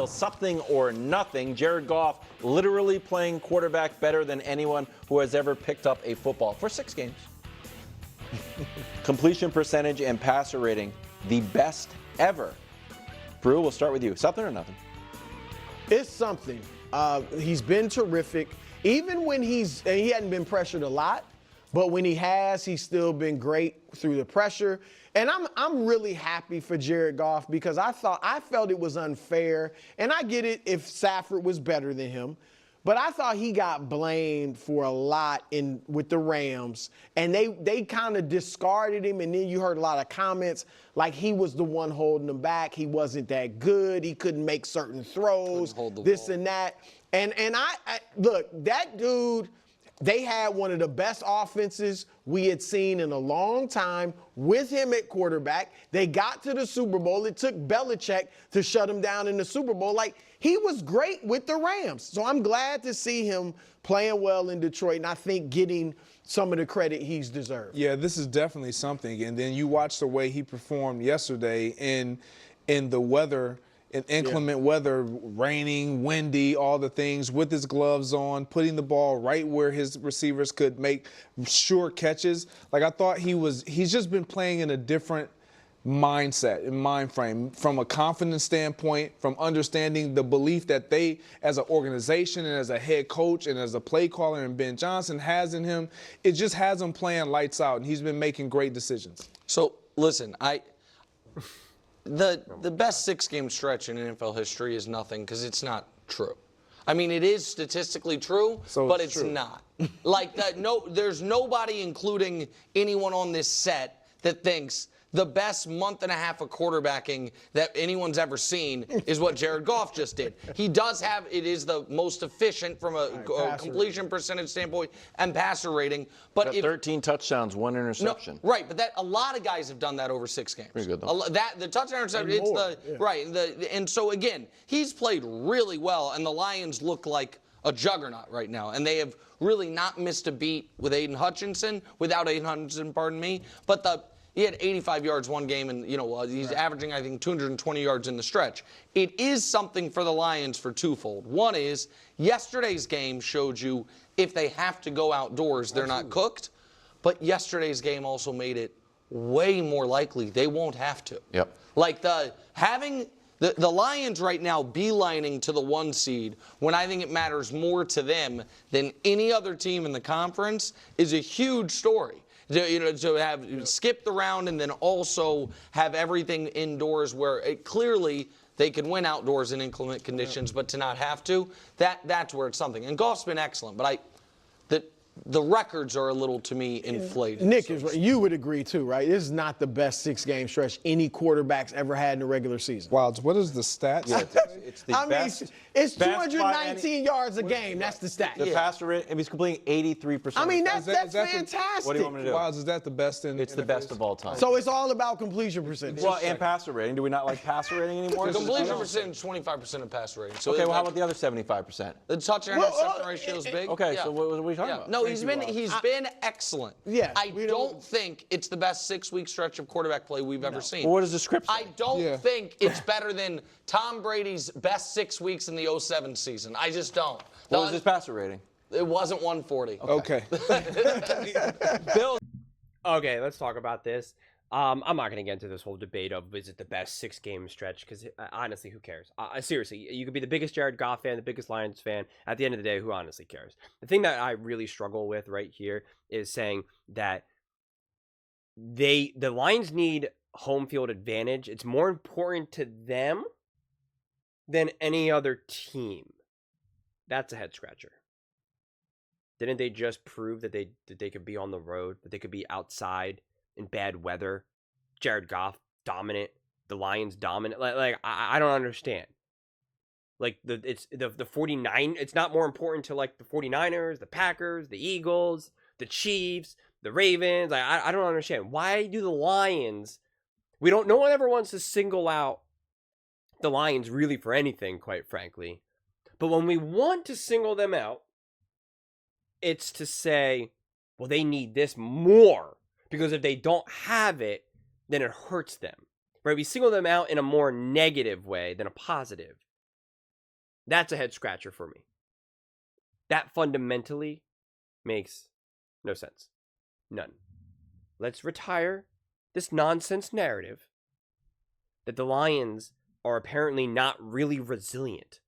Something or nothing. Jared Goff literally playing quarterback better than anyone who has ever picked up a football for 6 games. Completion percentage and passer rating, the best ever. Brew, we'll start with you. Something or nothing? It's something. He's been terrific. Even when he hadn't been pressured a lot, but when he has, he's still been great through the pressure. And I'm really happy for Jared Goff because I felt it was unfair. And I get it if Stafford was better than him. But I thought he got blamed for a lot with the Rams. And they kind of discarded him. And then you heard a lot of comments like he was the one holding them back. He wasn't that good. He couldn't make certain throws, this and that. And I look, that dude, they had one of the best offenses we had seen in a long time with him at quarterback. They got to the Super Bowl. It took Belichick to shut him down in the Super Bowl. Like, he was great with the Rams. So I'm glad to see him playing well in Detroit, and I think getting some of the credit he's deserved. Yeah, this is definitely something. And then you watch the way he performed yesterday in the weather, in inclement weather, raining, windy, all the things, with his gloves on, putting the ball right where his receivers could make sure catches. Like, I thought he's just been playing in a different mindset and mind frame from a confidence standpoint, from understanding the belief that they, as an organization and as a head coach and as a play caller and Ben Johnson has in him. It just has him playing lights out, and he's been making great decisions. So, listen, The best 6-game stretch in NFL history is nothing because it's not true. I mean, it is statistically true, but it's not. Like, there's nobody, including anyone on this set, that thinks the best month and a half of quarterbacking that anyone's ever seen is what Jared Goff just did. He does have, it is the most efficient from a completion percentage standpoint and passer rating. But 13 touchdowns, 1 interception. No, right, but a lot of guys have done that over 6 games. Pretty good, though. The touchdown interception, and so again, he's played really well, and the Lions look like a juggernaut right now, and they have really not missed a beat without Aiden Hutchinson, but he had 85 yards one game, and he's averaging, I think, 220 yards in the stretch. It is something for the Lions for twofold. One is yesterday's game showed you if they have to go outdoors, they're not cooked. But yesterday's game also made it way more likely they won't have to. Yep. Like having the Lions right now beelining to the 1 seed when I think it matters more to them than any other team in the conference is a huge story. To have skipped the round and then also have everything indoors where clearly they could win outdoors in inclement conditions, but to not have to, that's where it's something. And Goff's been excellent, but the records are a little, to me, inflated. Nick is right. You would agree, too, right? This is not the best 6-game stretch any quarterback's ever had in the regular season. Wilds, what is the stats? Yeah, it's the best. It's 219 yards a game. That's the stat. The passer rate, and he's completing 83%. I mean, that's fantastic. What do you want me to do? Wilds, is that the best in? It's the best of all time. So it's all about completion percentage. Well, and passer rating. Do we not like passer rating anymore? Completion percentage, 25% of passer rating. So okay, well, how about the other 75%? The touchdown interception ratio is big. Okay, so what are we talking about? No, he's been excellent. Yeah, I don't think it's the best 6-week stretch of quarterback play we've ever seen. Well, what does the script say? I don't think it's better than Tom Brady's best 6 weeks in the 2007 season. I just don't. What was his passer rating? It wasn't 140. Okay. Bill. Okay, let's talk about this. I'm not going to get into this whole debate of is it the best 6-game stretch, because honestly, who cares? Seriously, you could be the biggest Jared Goff fan, the biggest Lions fan. At the end of the day, who honestly cares? The thing that I really struggle with right here is saying that the Lions need home field advantage. It's more important to them than any other team. That's a head scratcher. Didn't they just prove that they could be on the road, that they could be outside in bad weather? Jared Goff dominant, the Lions dominant. Like I don't understand. Like it's the 49. It's not more important to like the 49ers, the Packers, the Eagles, the Chiefs, the Ravens. I don't understand. Why do the Lions? No one ever wants to single out the Lions really for anything, quite frankly. But when we want to single them out, it's to say, well, they need this more. Because if they don't have it, then it hurts them. Right? We single them out in a more negative way than a positive. That's a head scratcher for me. That fundamentally makes no sense. None. Let's retire this nonsense narrative that the Lions are apparently not really resilient.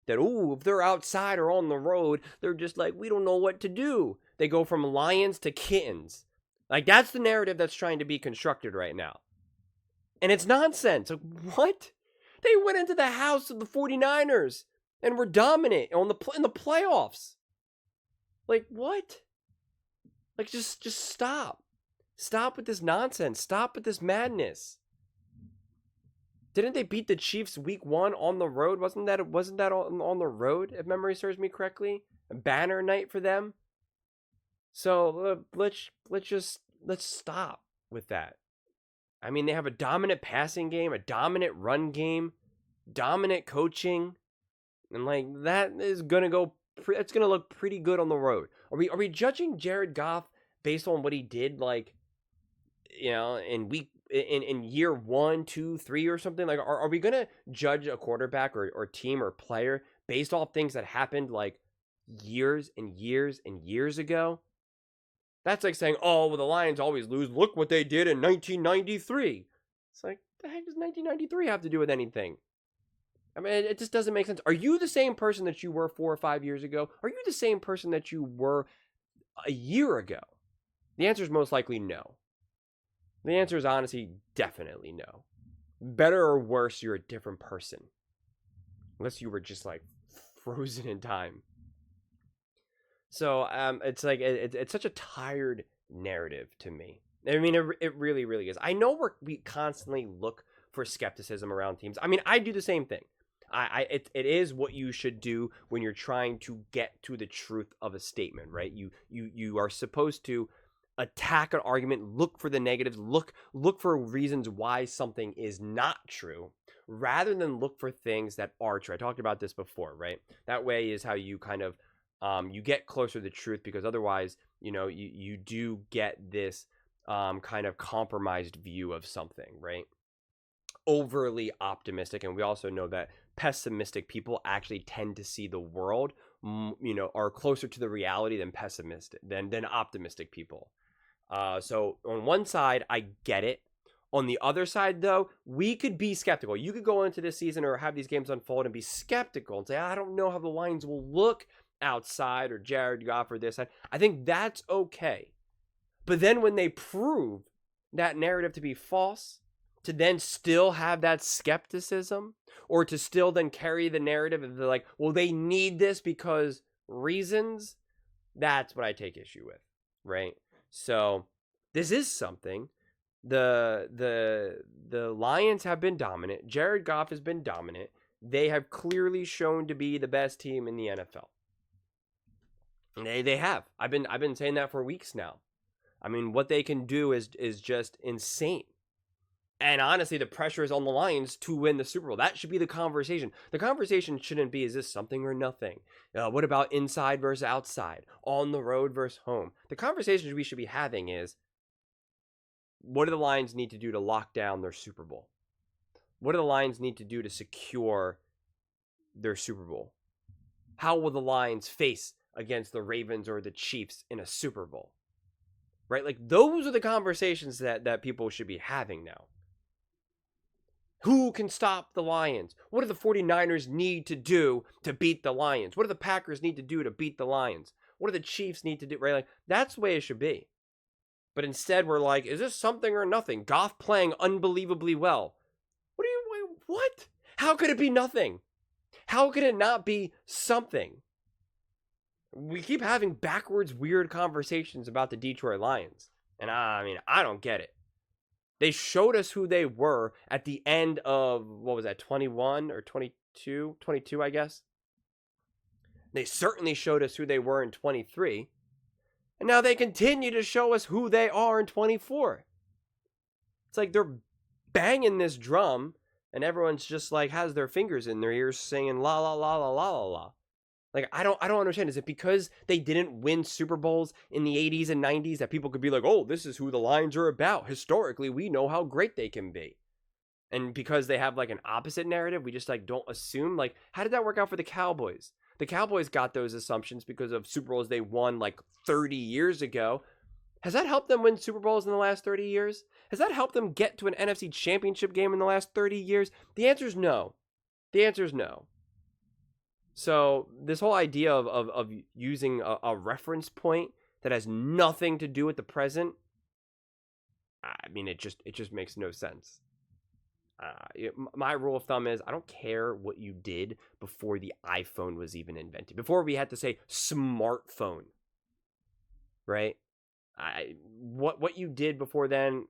That, if they're outside or on the road, they're just like, we don't know what to do. They go from lions to kittens. Like, that's the narrative that's trying to be constructed right now. And it's nonsense. Like, what? They went into the house of the 49ers and were dominant in the playoffs. Like, what? Like, just stop. Stop with this nonsense. Stop with this madness. Didn't they beat the Chiefs week 1 on the road? Wasn't that on the road, if memory serves me correctly? A banner night for them. So let's stop with that. I mean, they have a dominant passing game, a dominant run game, dominant coaching, and like that is gonna go. It's gonna look pretty good on the road. Are we judging Jared Goff based on what he did, like, in year 1, 2, 3 or something? Like, are we gonna judge a quarterback or team or player based off things that happened like years and years and years ago? That's like saying, oh, well, the Lions always lose. Look what they did in 1993. It's like, the heck does 1993 have to do with anything? I mean, it just doesn't make sense. Are you the same person that you were 4 or 5 years ago? Are you the same person that you were a year ago? The answer is most likely no. The answer is honestly definitely no. Better or worse, you're a different person. Unless you were just like frozen in time. So it's like it's such a tired narrative to me. I mean, it really, really is. I know we constantly look for skepticism around teams. I mean, I do the same thing. It is what you should do when you're trying to get to the truth of a statement, right? You are supposed to attack an argument, look for the negatives, look for reasons why something is not true, rather than look for things that are true. I talked about this before, right? That way is how you kind of you get closer to the truth, because otherwise, you do get this kind of compromised view of something, right? Overly optimistic, and we also know that pessimistic people actually tend to see the world, are closer to the reality than optimistic people. So on one side, I get it. On the other side, though, we could be skeptical. You could go into this season or have these games unfold and be skeptical and say, I don't know how the Lions will look outside, or Jared Goff, or this. I think that's okay. But then when they prove that narrative to be false, to then still have that skepticism, or to still then carry the narrative of like, well, they need this because reasons, that's what I take issue with, right? So this is something. The Lions have been dominant. Jared Goff has been dominant. They have clearly shown to be the best team in the NFL. They have. I've been saying that for weeks now. I mean, what they can do is just insane. And honestly, the pressure is on the Lions to win the Super Bowl. That should be the conversation. The conversation shouldn't be, is this something or nothing? What about inside versus outside? On the road versus home? The conversation we should be having is, what do the Lions need to do to lock down their Super Bowl? What do the Lions need to do to secure their Super Bowl? How will the Lions face against the Ravens or the Chiefs in a Super Bowl? Right? Like, those are the conversations that people should be having now. Who can stop the Lions? What do the 49ers need to do to beat the Lions? What do the Packers need to do to beat the Lions? What do the Chiefs need to do? Right? Like, that's the way it should be. But instead, we're like, is this something or nothing? Goff playing unbelievably well. What? How could it be nothing? How could it not be something? We keep having backwards, weird conversations about the Detroit Lions. And I don't get it. They showed us who they were at the end of, 21 or 22? 22, I guess. They certainly showed us who they were in 23. And now they continue to show us who they are in 24. It's like they're banging this drum, and everyone's just like has their fingers in their ears singing la la la la la la la. Like, I don't understand. Is it because they didn't win Super Bowls in the 80s and 90s that people could be like, oh, this is who the Lions are about? Historically, we know how great they can be. And because they have like an opposite narrative, we just like don't assume. Like, how did that work out for the Cowboys? The Cowboys got those assumptions because of Super Bowls they won like 30 years ago. Has that helped them win Super Bowls in the last 30 years? Has that helped them get to an NFC championship game in the last 30 years? The answer is no. The answer is no. So this whole idea of using a reference point that has nothing to do with the present, I mean, it just makes no sense. My rule of thumb is I don't care what you did before the iPhone was even invented, before we had to say smartphone, right? What you did before then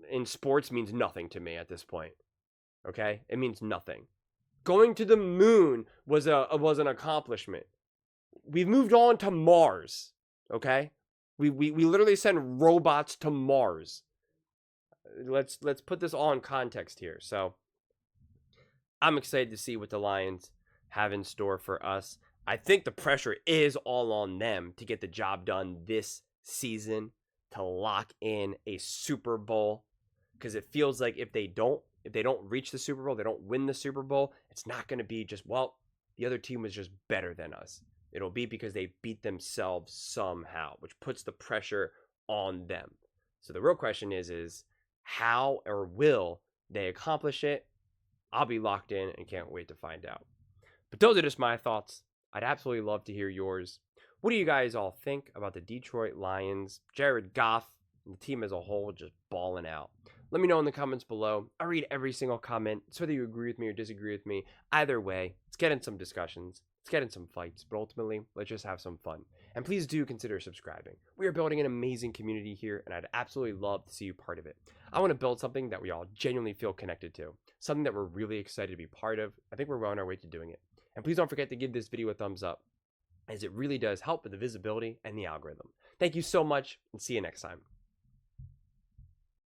in sports means nothing to me at this point. Okay, it means nothing. Going to the moon was an accomplishment. We've moved on to Mars. Okay, we literally send robots to Mars. Let's put this all in context here. So I'm excited to see what the Lions have in store for us. I think the pressure is all on them to get the job done this season, to lock in a Super Bowl, because it feels like if they don't reach the Super Bowl, they don't win the Super Bowl, it's not going to be just, well, the other team was just better than us. It'll be because they beat themselves somehow, which puts the pressure on them. So the real question is how or will they accomplish it? I'll be locked in and can't wait to find out. But those are just my thoughts. I'd absolutely love to hear yours. What do you guys all think about the Detroit Lions, Jared Goff, and the team as a whole just balling out? Let me know in the comments below. I read every single comment, so whether you agree with me or disagree with me. Either way, let's get in some discussions. Let's get in some fights, but ultimately, let's just have some fun. And please do consider subscribing. We are building an amazing community here, and I'd absolutely love to see you part of it. I want to build something that we all genuinely feel connected to, something that we're really excited to be part of. I think we're well on our way to doing it. And please don't forget to give this video a thumbs up, as it really does help with the visibility and the algorithm. Thank you so much, and see you next time.